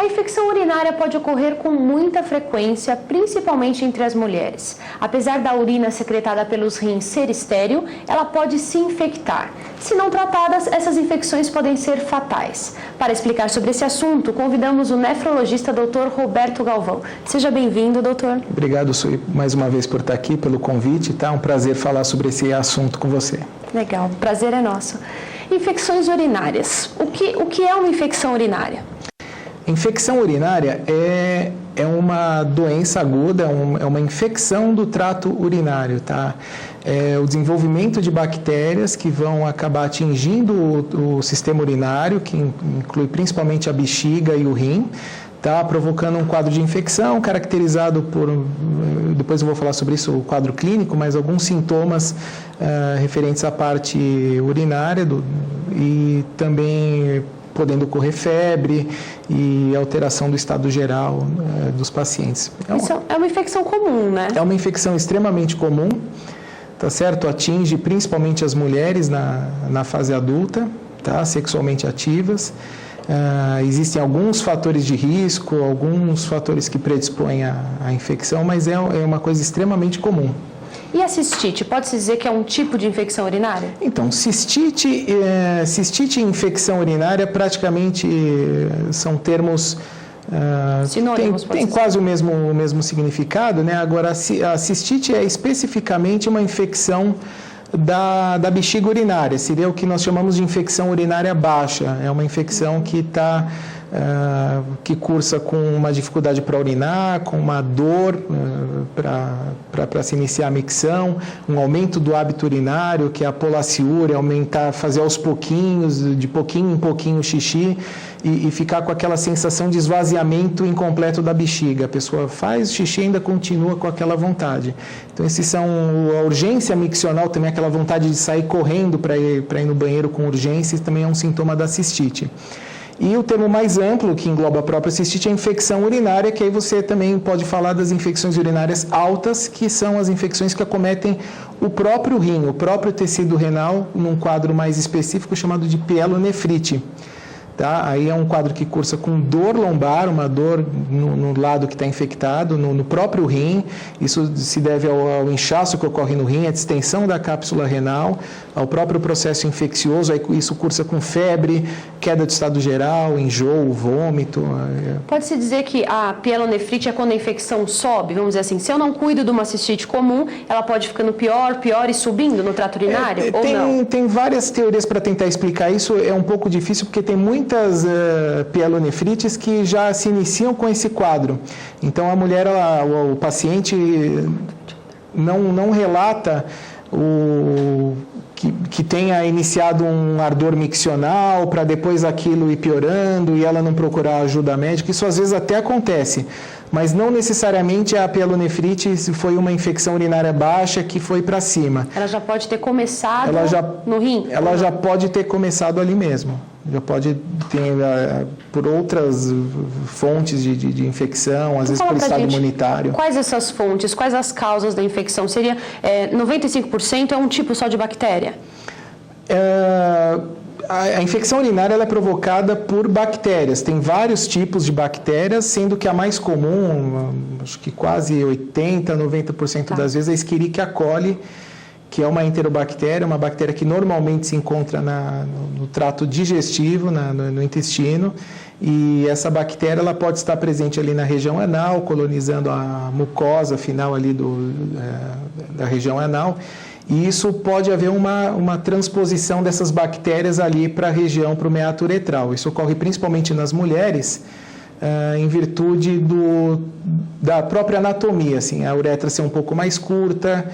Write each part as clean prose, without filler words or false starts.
A infecção urinária pode ocorrer com muita frequência, principalmente entre as mulheres. Apesar da urina secretada pelos rins ser estéril, ela pode se infectar. Se não tratadas, essas infecções podem ser fatais. Para explicar sobre esse assunto, convidamos o nefrologista Dr. Roberto Galvão. Seja bem-vindo, doutor. Obrigado, Sui, mais uma vez por estar aqui, pelo convite. Tá? Um prazer falar sobre esse assunto com você. Legal, o prazer é nosso. Infecções urinárias. O que é uma infecção urinária? Infecção urinária é uma doença aguda, é uma infecção do trato urinário, tá? É o desenvolvimento de bactérias que vão acabar atingindo o sistema urinário, que inclui principalmente a bexiga e o rim, tá? Provocando um quadro de infecção caracterizado por, depois eu vou falar sobre isso, o quadro clínico, mas alguns sintomas referentes à parte urinária e também podendo ocorrer febre e alteração do estado geral dos pacientes. Isso é uma infecção comum, né? É uma infecção extremamente comum, tá certo? Atinge principalmente as mulheres na fase adulta, tá? Sexualmente ativas. Existem alguns fatores de risco, alguns fatores que predispõem à infecção, mas é uma coisa extremamente comum. E a cistite, pode-se dizer que é um tipo de infecção urinária? Então, cistite e infecção urinária praticamente são termos... sinônimos, tem quase o mesmo significado, né? Agora, a cistite é especificamente uma infecção da bexiga urinária, seria o que nós chamamos de infecção urinária baixa. É uma infecção que cursa com uma dificuldade para urinar, com uma dor para se iniciar a micção, um aumento do hábito urinário, que é a polaciúria, fazer aos pouquinhos, de pouquinho em pouquinho o xixi, e ficar com aquela sensação de esvaziamento incompleto da bexiga. A pessoa faz xixi e ainda continua com aquela vontade. Então, esses são a urgência miccional, também aquela vontade de sair correndo para ir no banheiro com urgência, também é um sintoma da cistite. E o termo mais amplo, que engloba a própria cistite, é a infecção urinária, que aí você também pode falar das infecções urinárias altas, que são as infecções que acometem o próprio rim, o próprio tecido renal, num quadro mais específico chamado de pielonefrite. Tá? Aí é um quadro que cursa com dor lombar, uma dor no lado que está infectado, no próprio rim. Isso se deve ao inchaço que ocorre no rim, à distensão da cápsula renal, ao próprio processo infeccioso. Aí isso cursa com febre, queda de estado geral, enjoo, vômito. Pode-se dizer que a pielonefrite é quando a infecção sobe, vamos dizer assim, se eu não cuido de uma cistite comum, ela pode ficando pior e subindo no trato urinário, ou não? Tem várias teorias para tentar explicar isso, é um pouco difícil porque tem muitas pielonefrites que já se iniciam com esse quadro. Então a mulher, o paciente não relata que tenha iniciado um ardor miccional para depois aquilo ir piorando e ela não procurar ajuda médica. Isso às vezes até acontece, mas não necessariamente a pielonefrite foi uma infecção urinária baixa que foi para cima. Ela já pode ter começado no rim? Ela já pode ter começado ali mesmo. Já pode ter por outras fontes de infecção, às vezes por estado imunitário. Quais essas fontes, quais as causas da infecção? Seria 95% é um tipo só de bactéria? A infecção urinária ela é provocada por bactérias. Tem vários tipos de bactérias, sendo que a mais comum, acho que quase 80%, 90% das vezes, é a Escherichia coli, que é uma enterobactéria, uma bactéria que normalmente se encontra no trato digestivo, no intestino, e essa bactéria ela pode estar presente ali na região anal, colonizando a mucosa final ali da região anal, e isso pode haver uma transposição dessas bactérias ali para a região, para o meato uretral. Isso ocorre principalmente nas mulheres, em virtude da própria anatomia, assim, a uretra ser um pouco mais curta,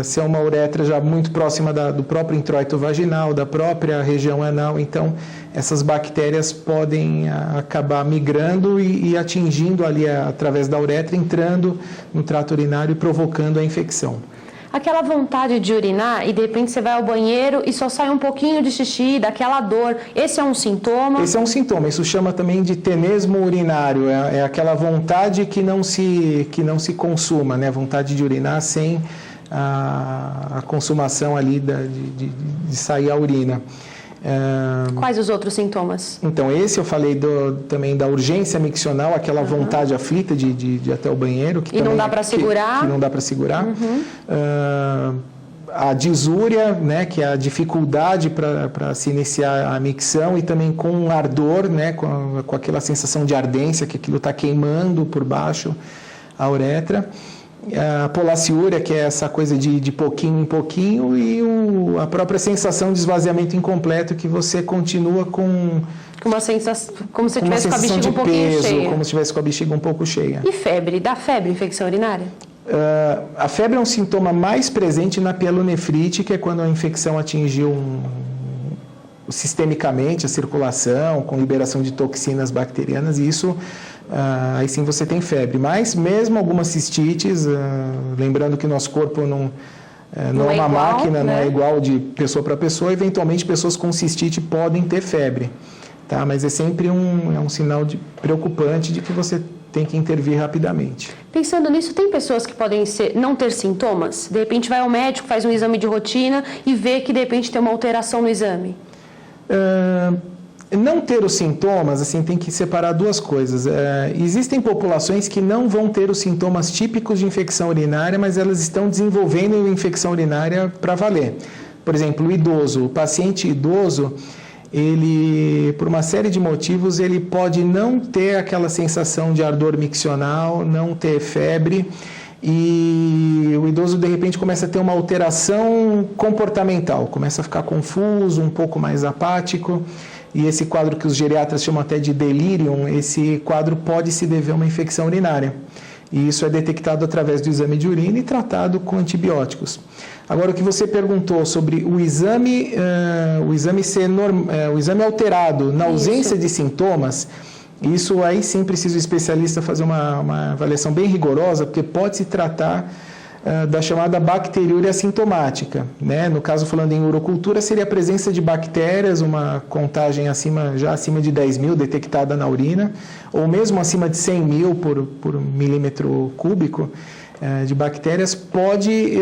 ser uma uretra já muito próxima do próprio introito vaginal, da própria região anal, então essas bactérias podem acabar migrando e atingindo ali através da uretra, entrando no trato urinário e provocando a infecção. Aquela vontade de urinar e de repente você vai ao banheiro e só sai um pouquinho de xixi, daquela dor, esse é um sintoma? Esse é um sintoma, isso chama também de tenesmo urinário, é aquela vontade que não se consuma, né? Vontade de urinar sem a consumação ali de sair a urina. Quais os outros sintomas? Então, esse eu falei também da urgência miccional, aquela vontade aflita de ir até o banheiro. Que e não dá para segurar? Que não dá para segurar. A disúria, né, que é a dificuldade para se iniciar a micção, e também com ardor, né, com aquela sensação de ardência, que aquilo está queimando por baixo a uretra. A polaciúria, que é essa coisa de pouquinho em pouquinho, e a própria sensação de esvaziamento incompleto, que você continua com uma sensação, como se estivesse com a bexiga um pouquinho cheia. Como se estivesse com a bexiga um pouco cheia. E febre? Dá febre, infecção urinária? A febre é um sintoma mais presente na pielonefrite, que é quando a infecção atingiu sistemicamente a circulação, com liberação de toxinas bacterianas, e isso, aí sim você tem febre. Mas mesmo algumas cistites, lembrando que o nosso corpo não é uma igual, máquina, né? Não é igual de pessoa para pessoa, eventualmente pessoas com cistite podem ter febre, tá? Mas é sempre um sinal preocupante de que você tem que intervir rapidamente. Pensando nisso, tem pessoas que podem não ter sintomas? De repente vai ao médico, faz um exame de rotina e vê que de repente tem uma alteração no exame? Não ter os sintomas, assim, tem que separar duas coisas. Existem populações que não vão ter os sintomas típicos de infecção urinária, mas elas estão desenvolvendo infecção urinária para valer. Por exemplo, o idoso, o paciente idoso, ele, por uma série de motivos, ele pode não ter aquela sensação de ardor miccional, não ter febre, e o idoso, de repente, começa a ter uma alteração comportamental, começa a ficar confuso, um pouco mais apático, e esse quadro que os geriatras chamam até de delirium, esse quadro pode se dever a uma infecção urinária. E isso é detectado através do exame de urina e tratado com antibióticos. Agora, o que você perguntou sobre o exame alterado na ausência de sintomas, isso aí sim precisa o especialista fazer uma avaliação bem rigorosa, porque pode se tratar da chamada bacteriúria assintomática, né? No caso, falando em urocultura, seria a presença de bactérias, uma contagem já acima de 10 mil detectada na urina, ou mesmo acima de 100 mil por milímetro cúbico de bactérias. Pode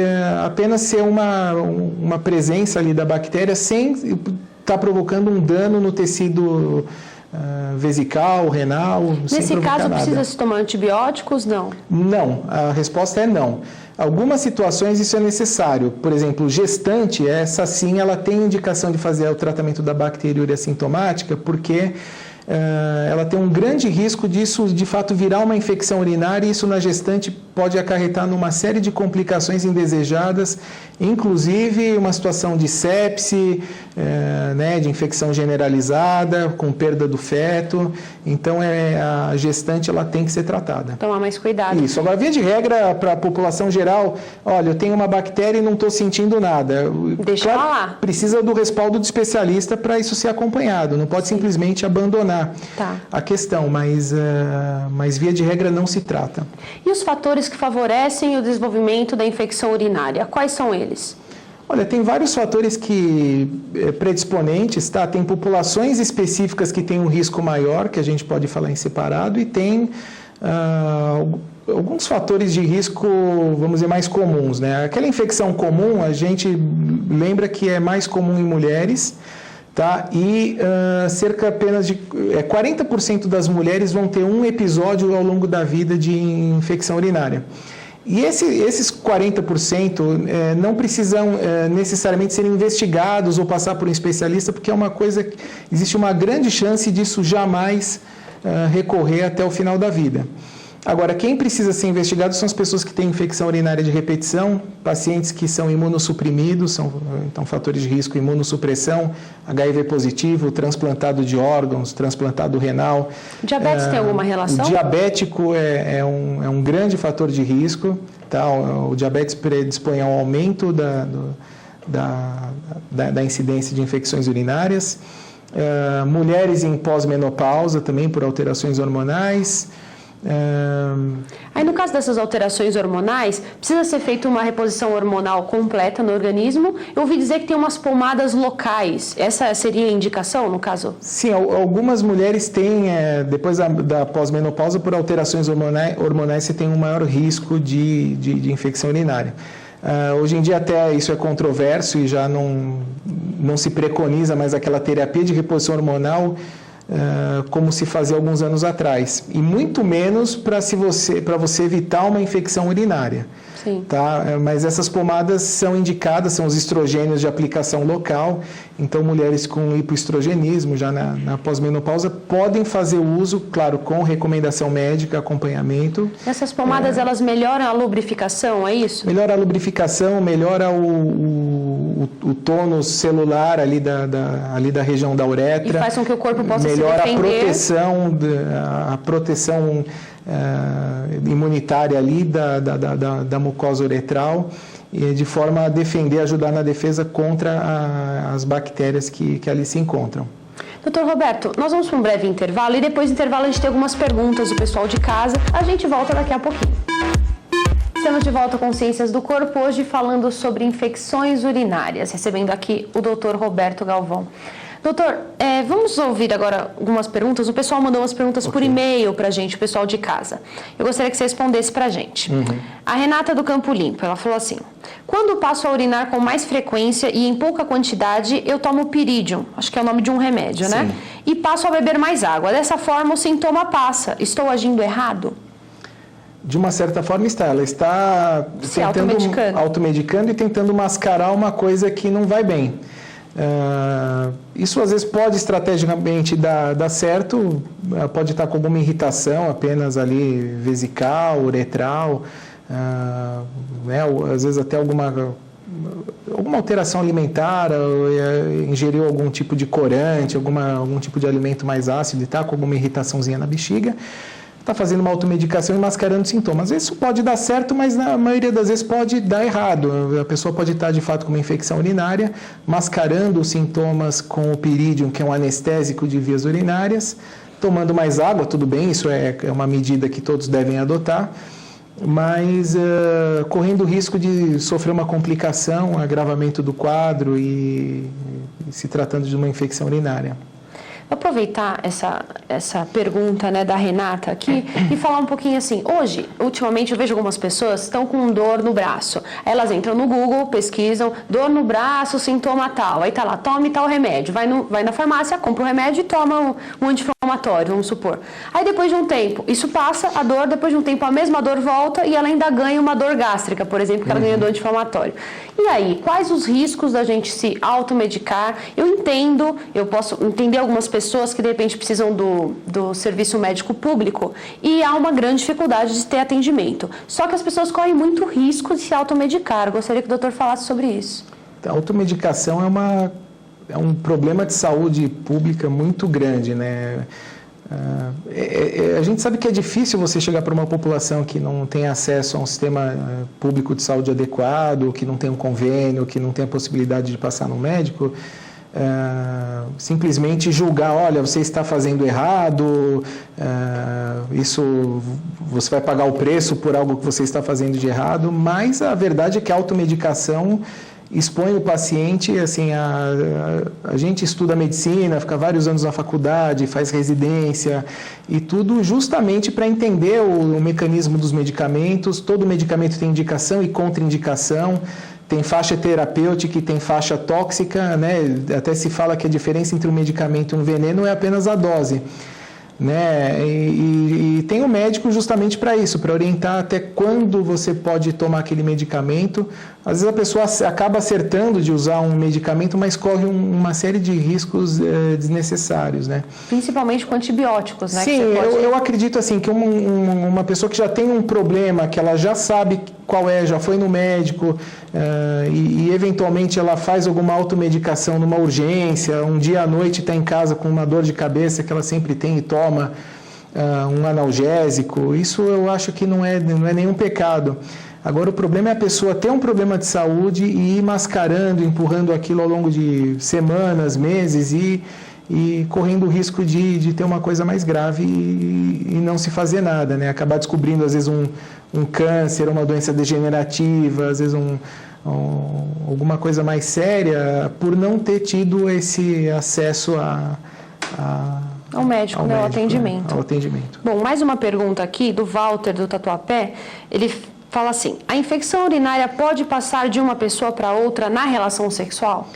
apenas ser uma presença ali da bactéria sem estar provocando um dano no tecido vesical, renal. Nesse caso, precisa se tomar antibióticos? Não. Não, a resposta é não. Algumas situações isso é necessário. Por exemplo, gestante, essa sim, ela tem indicação de fazer o tratamento da bacteriúria assintomática, porque ela tem um grande risco disso, de fato, virar uma infecção urinária, e isso na gestante pode acarretar numa série de complicações indesejadas, inclusive uma situação de sepse, né, de infecção generalizada, com perda do feto. Então, a gestante ela tem que ser tratada. Tomar mais cuidado. Isso. Agora, via de regra, para a população geral, olha, eu tenho uma bactéria e não estou sentindo nada. Deixa ela lá. Precisa do respaldo do especialista para isso ser acompanhado. Não pode simplesmente abandonar a questão, mas via de regra não se trata. E os fatores que favorecem o desenvolvimento da infecção urinária, quais são eles? Olha, tem vários fatores predisponentes, tá? Tem populações específicas que têm um risco maior, que a gente pode falar em separado, e tem alguns fatores de risco, vamos dizer, mais comuns, né? Aquela infecção comum, a gente lembra que é mais comum em mulheres, tá? E cerca apenas de 40% das mulheres vão ter um episódio ao longo da vida de infecção urinária. E esses 40% não precisam necessariamente ser investigados ou passar por um especialista, porque é uma coisa, existe uma grande chance disso jamais recorrer até o final da vida. Agora, quem precisa ser investigado são as pessoas que têm infecção urinária de repetição, pacientes que são imunossuprimidos, então fatores de risco, imunossupressão, HIV positivo, transplantado de órgãos, transplantado renal. Diabetes tem alguma relação? Diabético é um grande fator de risco, tá? O diabetes predispõe ao aumento da incidência de infecções urinárias. Mulheres em pós-menopausa também por alterações hormonais. Aí, no caso dessas alterações hormonais, precisa ser feita uma reposição hormonal completa no organismo. Eu ouvi dizer que tem umas pomadas locais. Essa seria a indicação, no caso? Sim, algumas mulheres têm, depois da pós-menopausa, por alterações hormonais, você tem um maior risco de infecção urinária. Hoje em dia até isso é controverso e já não se preconiza mais aquela terapia de reposição hormonal como se fazia alguns anos atrás. E muito menos para você evitar uma infecção urinária. Sim. Tá? Mas essas pomadas são indicadas, são os estrogênios de aplicação local. Então, mulheres com hipoestrogenismo, já na pós-menopausa, podem fazer uso, claro, com recomendação médica, acompanhamento. Essas pomadas, elas melhoram a lubrificação, é isso? Melhora a lubrificação, melhora o tônus celular ali da região da uretra. E faz com que o corpo possa se melhora defender. a proteção imunitária ali da mucosa uretral, de forma a defender, ajudar na defesa contra as bactérias que ali se encontram. Doutor Roberto, nós vamos para um breve intervalo e depois do intervalo a gente tem algumas perguntas do pessoal de casa. A gente volta daqui a pouquinho. Estamos de volta com Ciências do Corpo, hoje falando sobre infecções urinárias, recebendo aqui o Dr. Roberto Galvão. Doutor, vamos ouvir agora algumas perguntas. O pessoal mandou umas perguntas por e-mail para a gente, o pessoal de casa. Eu gostaria que você respondesse para a gente. A Renata do Campo Limpo, ela falou assim: quando passo a urinar com mais frequência e em pouca quantidade, eu tomo Pyridium, acho que é o nome de um remédio, né? E passo a beber mais água. Dessa forma, o sintoma passa. Estou agindo errado? De uma certa forma ela está se automedicando e tentando mascarar uma coisa que não vai bem. Isso às vezes pode estrategicamente dar certo, pode estar com alguma irritação apenas ali vesical, uretral, às vezes até alguma alteração alimentar, ingeriu algum tipo de corante, algum tipo de alimento mais ácido e está com alguma irritaçãozinha na bexiga. Está fazendo uma automedicação e mascarando sintomas. Às vezes isso pode dar certo, mas na maioria das vezes pode dar errado. A pessoa pode estar de fato com uma infecção urinária, mascarando os sintomas com o Pyridium, que é um anestésico de vias urinárias, tomando mais água, tudo bem, isso é uma medida que todos devem adotar, mas correndo o risco de sofrer uma complicação, um agravamento do quadro e se tratando de uma infecção urinária. Vou aproveitar essa pergunta, né, da Renata aqui e falar um pouquinho assim. Hoje, ultimamente, eu vejo algumas pessoas que estão com dor no braço. Elas entram no Google, pesquisam, dor no braço, sintoma tal. Aí tá lá, tome tal remédio. Vai na farmácia, compra o remédio e toma um anti-inflamatório, vamos supor. Aí depois de um tempo, isso passa, a dor, depois de um tempo a mesma dor volta e ela ainda ganha uma dor gástrica, por exemplo, que ela ganha do anti-inflamatório. E aí, quais os riscos da gente se automedicar? Eu posso entender algumas pessoas que de repente precisam do serviço médico público e há uma grande dificuldade de ter atendimento. Só que as pessoas correm muito risco de se automedicar. Eu gostaria que o doutor falasse sobre isso. A automedicação é um problema de saúde pública muito grande, né? A gente sabe que é difícil você chegar para uma população que não tem acesso a um sistema público de saúde adequado, que não tem um convênio, que não tem a possibilidade de passar no médico, simplesmente julgar, olha, você está fazendo errado, isso você vai pagar o preço por algo que você está fazendo de errado, mas a verdade é que a automedicação expõe o paciente, assim, a gente estuda medicina, fica vários anos na faculdade, faz residência e tudo justamente para entender o mecanismo dos medicamentos. Todo medicamento tem indicação e contraindicação, tem faixa terapêutica e tem faixa tóxica, né? Até se fala que a diferença entre um medicamento e um veneno é apenas a dose. Né? E tem um médico justamente para isso, para orientar até quando você pode tomar aquele medicamento. Às vezes a pessoa acaba acertando de usar um medicamento, mas corre uma série de riscos desnecessários, né? Principalmente com antibióticos, né? Sim, eu acredito assim que uma pessoa que já tem um problema, que ela já sabe qual é, já foi no médico e eventualmente ela faz alguma automedicação numa urgência, um dia à noite está em casa com uma dor de cabeça que ela sempre tem e toma um analgésico, isso eu acho que não é nenhum pecado. Agora o problema é a pessoa ter um problema de saúde e ir mascarando, empurrando aquilo ao longo de semanas, meses e correndo o risco de ter uma coisa mais grave e não se fazer nada, né? Acabar descobrindo às vezes um câncer, uma doença degenerativa, às vezes alguma coisa mais séria por não ter tido esse acesso ao médico, ao atendimento. Ao atendimento. Bom, mais uma pergunta aqui do Walter do Tatuapé. Ele fala assim, a infecção urinária pode passar de uma pessoa para outra na relação sexual?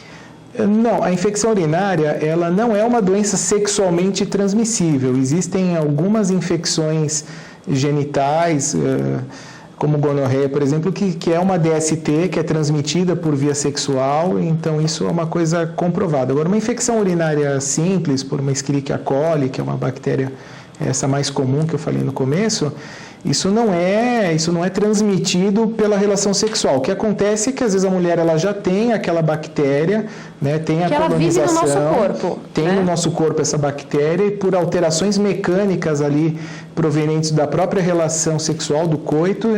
Não, a infecção urinária, ela não é uma doença sexualmente transmissível. Existem algumas infecções genitais, como gonorreia, por exemplo, que é uma DST, que é transmitida por via sexual, então isso é uma coisa comprovada. Agora, uma infecção urinária simples, por uma Escherichia coli, que é uma bactéria essa mais comum que eu falei no começo, isso não é transmitido pela relação sexual. O que acontece é que às vezes a mulher ela já tem aquela bactéria, né, tem a colonização, ela vive no nosso corpo, tem no nosso corpo essa bactéria e por alterações mecânicas ali provenientes da própria relação sexual do coito,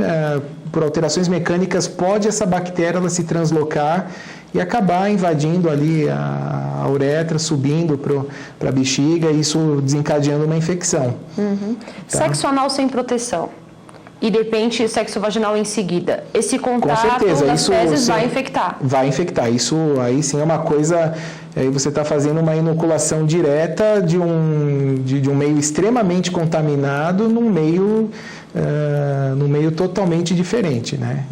por alterações mecânicas pode essa bactéria ela se translocar e acabar invadindo ali a uretra, subindo para a bexiga, isso desencadeando uma infecção. Uhum. Tá? Sexo anal sem proteção e, de repente, sexo vaginal em seguida. Esse contato das fezes vai infectar? Vai infectar. Isso aí sim é uma coisa... Aí você está fazendo uma inoculação direta de um meio extremamente contaminado num meio totalmente diferente, né?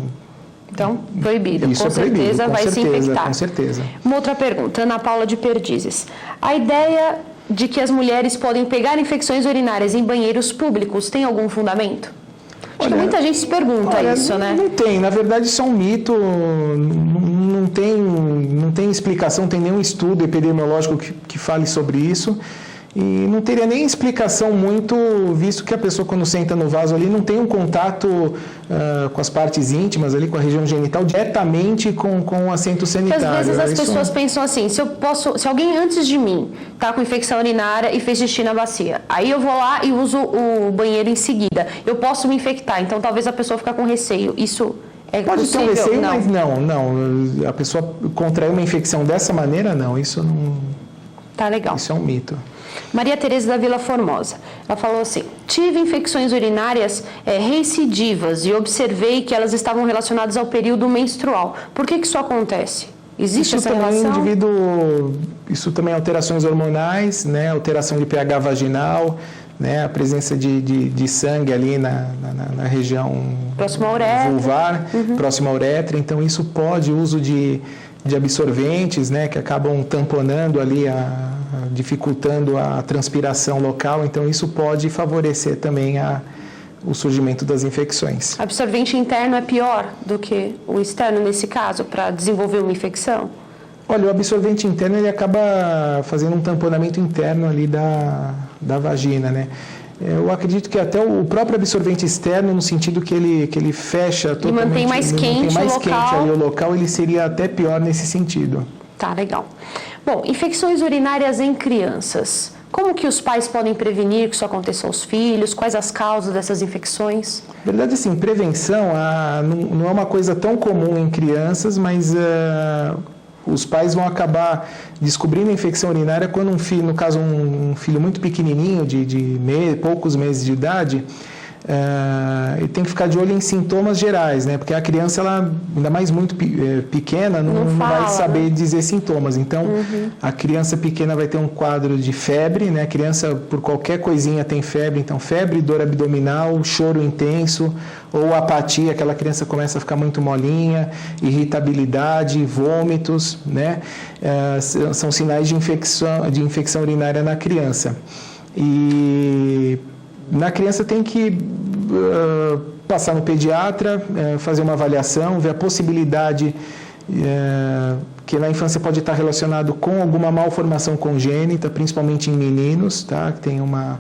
Então, proibido. Isso com certeza vai se infectar. Com certeza. Uma outra pergunta, Ana Paula de Perdizes. A ideia de que as mulheres podem pegar infecções urinárias em banheiros públicos tem algum fundamento? Acho que muita gente se pergunta isso, né? Não tem, na verdade isso é um mito, não tem explicação, não tem nenhum estudo epidemiológico que fale sobre isso. E não teria nem explicação muito, visto que a pessoa quando senta no vaso ali não tem um contato com as partes íntimas ali, com a região genital, diretamente com o assento sanitário. Às vezes as pessoas pensam assim, se alguém antes de mim está com infecção urinária e fez xixi na bacia, aí eu vou lá e uso o banheiro em seguida, eu posso me infectar, então talvez a pessoa fique com receio. Isso é pode possível? Pode ter um receio, mas não. A pessoa contrair uma infecção dessa maneira, não. Isso não... Tá legal. Isso é um mito. Maria Tereza da Vila Formosa, ela falou assim, tive infecções urinárias reincidivas e observei que elas estavam relacionadas ao período menstrual. Por que isso acontece? Existe essa relação? Isso também é alterações hormonais, né, alteração de pH vaginal, né, a presença de sangue ali na região vulvar, próxima à uretra, então isso pode, uso de absorventes, né, que acabam tamponando ali, dificultando a transpiração local, então isso pode favorecer também o surgimento das infecções. Absorvente interno é pior do que o externo nesse caso, para desenvolver uma infecção? Olha, o absorvente interno ele acaba fazendo um tamponamento interno ali da vagina, né? Eu acredito que até o próprio absorvente externo, no sentido que ele fecha totalmente... E mantém mais quente o local. Quente ali o local, ele seria até pior nesse sentido. Tá, legal. Bom, infecções urinárias em crianças. Como que os pais podem prevenir que isso aconteça aos filhos? Quais as causas dessas infecções? Na verdade, assim, prevenção não é uma coisa tão comum em crianças, mas... os pais vão acabar descobrindo a infecção urinária quando um filho, no caso um filho muito pequenininho, de poucos meses de idade, ele tem que ficar de olho em sintomas gerais, né? Porque a criança, ela, ainda mais muito pequena, não vai saber dizer sintomas. Então, a criança pequena vai ter um quadro de febre, né? A criança, por qualquer coisinha, tem febre. Então, febre, dor abdominal, choro intenso, ou apatia, aquela criança começa a ficar muito molinha, irritabilidade, vômitos, né? São sinais de infecção urinária na criança. E na criança tem que passar no pediatra, fazer uma avaliação, ver a possibilidade que na infância pode estar relacionado com alguma malformação congênita, principalmente em meninos, tá? Que tem uma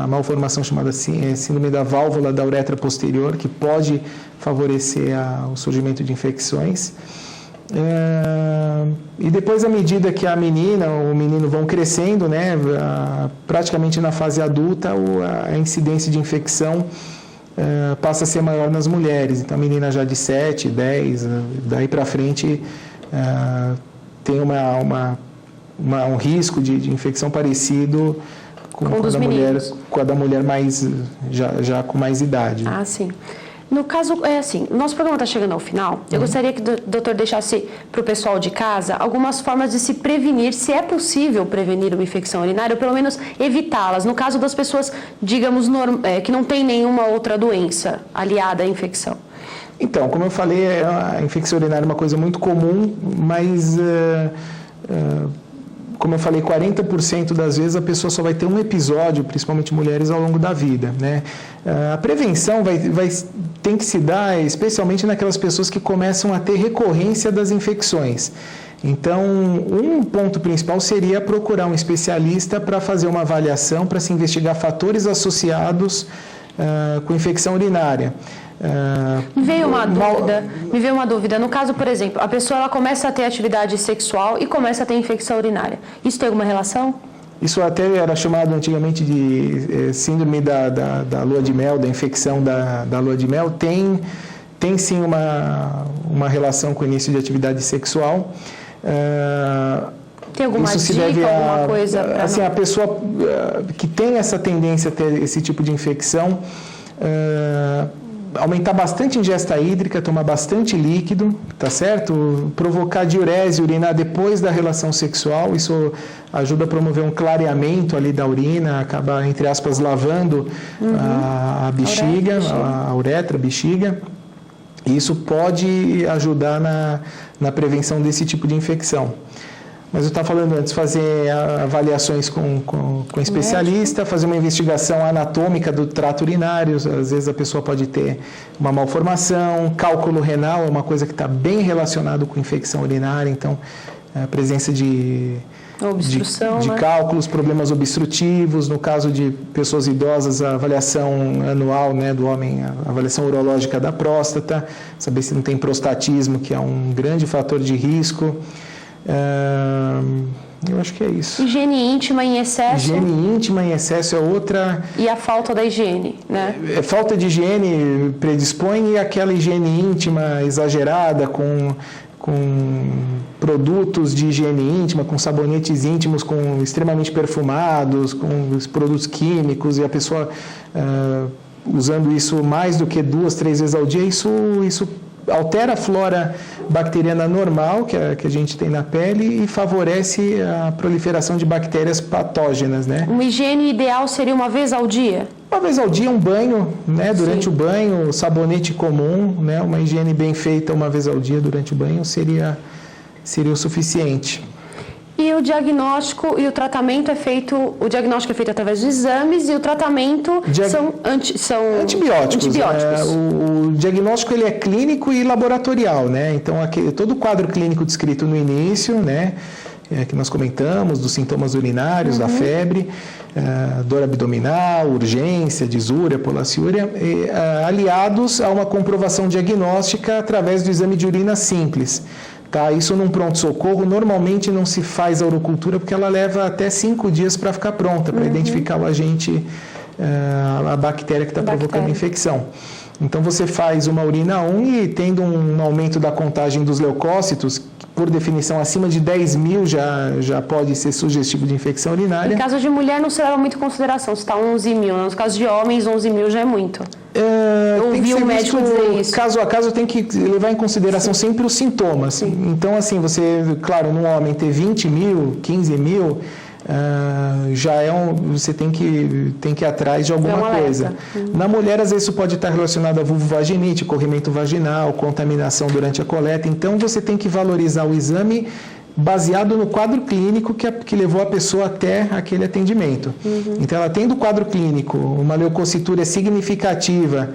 malformação chamada síndrome da válvula da uretra posterior, que pode favorecer o surgimento de infecções. E depois, à medida que a menina ou o menino vão crescendo, né, praticamente na fase adulta, a incidência de infecção passa a ser maior nas mulheres. Então, a menina já de 7, 10, daí para frente, tem um risco de infecção parecido com a da mulher mais, já com mais idade. Ah, sim. No caso, é assim, o nosso programa está chegando ao final. Eu gostaria que o doutor deixasse para o pessoal de casa algumas formas de se prevenir, se é possível prevenir uma infecção urinária, ou pelo menos evitá-las. No caso das pessoas, digamos, que não tem nenhuma outra doença aliada à infecção. Então, como eu falei, a infecção urinária é uma coisa muito comum, mas, como eu falei, 40% das vezes a pessoa só vai ter um episódio, principalmente mulheres, ao longo da vida, né? A prevenção tem que se dar especialmente naquelas pessoas que começam a ter recorrência das infecções. Então, um ponto principal seria procurar um especialista para fazer uma avaliação, para se investigar fatores associados com infecção urinária. Me veio uma dúvida. No caso, por exemplo, a pessoa ela começa a ter atividade sexual e começa a ter infecção urinária. Isso tem alguma relação? Isso até era chamado antigamente de síndrome da lua de mel, da infecção da lua de mel. Tem sim uma relação com o início de atividade sexual. Tem alguma dica, alguma coisa? Assim, a pessoa que tem essa tendência a ter esse tipo de infecção, aumentar bastante a ingesta hídrica, tomar bastante líquido, tá certo? Provocar diurese, urinar depois da relação sexual, isso ajuda a promover um clareamento ali da urina, acaba, entre aspas, lavando a bexiga, a uretra, a bexiga. E isso pode ajudar na prevenção desse tipo de infecção. Mas eu estava falando antes, fazer avaliações com especialista, fazer uma investigação anatômica do trato urinário, às vezes a pessoa pode ter uma malformação, cálculo renal é uma coisa que está bem relacionado com infecção urinária, então a presença de cálculos, problemas obstrutivos, no caso de pessoas idosas, a avaliação anual, né, do homem, a avaliação urológica da próstata, saber se não tem prostatismo, que é um grande fator de risco. Eu acho que é isso. Higiene íntima em excesso. Higiene íntima em excesso é outra. E a falta da higiene, né? Falta de higiene predispõe, e aquela higiene íntima exagerada com produtos de higiene íntima, com sabonetes íntimos extremamente perfumados, com os produtos químicos, e a pessoa usando isso mais do que 2, 3 vezes ao dia, isso altera a flora bacteriana normal que a gente tem na pele e favorece a proliferação de bactérias patógenas, né? Uma higiene ideal seria uma vez ao dia? Uma vez ao dia, um banho, né? Durante o banho, sabonete comum, né? Uma higiene bem feita uma vez ao dia durante o banho seria o suficiente. E o diagnóstico e o tratamento o diagnóstico é feito através de exames e o tratamento são antibióticos. O diagnóstico ele é clínico e laboratorial, né? Então, todo o quadro clínico descrito no início, né? Que nós comentamos, dos sintomas urinários, da febre, dor abdominal, urgência, disúria, polaciúria, aliados a uma comprovação diagnóstica através do exame de urina simples. Tá, isso num pronto-socorro, normalmente não se faz a urocultura porque ela leva até 5 dias para ficar pronta, para identificar o agente, a bactéria que está provocando a infecção. Então você faz uma urina 1 e tendo um aumento da contagem dos leucócitos, que por definição acima de 10 mil já pode ser sugestivo de infecção urinária. Em caso de mulher não se leva muito em consideração, se está 11 mil, no caso de homens 11 mil já é muito. Eu ouvi um médico dizer isso. Caso a caso tem que levar em consideração sempre os sintomas. Sim. Então assim, claro, num homem ter 20 mil, 15 mil, você tem que ir atrás de alguma coisa. Na mulher, às vezes, isso pode estar relacionado a vulvovaginite, corrimento vaginal, contaminação durante a coleta. Então, você tem que valorizar o exame baseado no quadro clínico que levou a pessoa até aquele atendimento. Então, ela tendo o quadro clínico, uma leucocitúria significativa,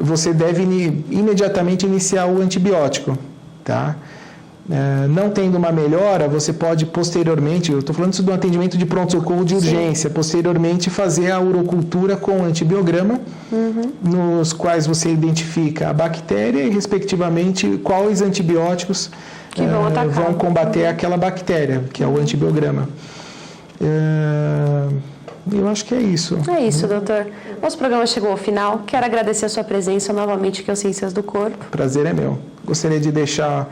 você deve imediatamente iniciar o antibiótico, tá? Não tendo uma melhora, você pode posteriormente, eu estou falando isso do atendimento de pronto-socorro de urgência, posteriormente fazer a urocultura com antibiograma, nos quais você identifica a bactéria e, respectivamente, quais antibióticos que vão combater aquela bactéria, que é o antibiograma. Eu acho que é isso. É isso, doutor. Nosso programa chegou ao final. Quero agradecer a sua presença novamente aqui ao Ciências do Corpo. Prazer é meu. Gostaria de deixar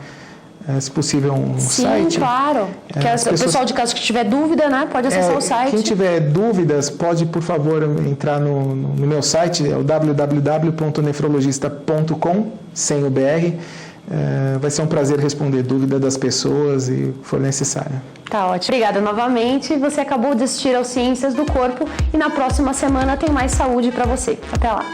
se possível, um Sim, site? Sim, claro. O pessoal de casa que tiver dúvida, né, pode acessar o site. Quem tiver dúvidas, pode, por favor, entrar no meu site, é o www.nefrologista.com, sem o BR. Vai ser um prazer responder dúvida das pessoas e for necessário. Tá ótimo. Obrigada novamente. Você acabou de assistir ao Ciências do Corpo e na próxima semana tem mais saúde para você. Até lá.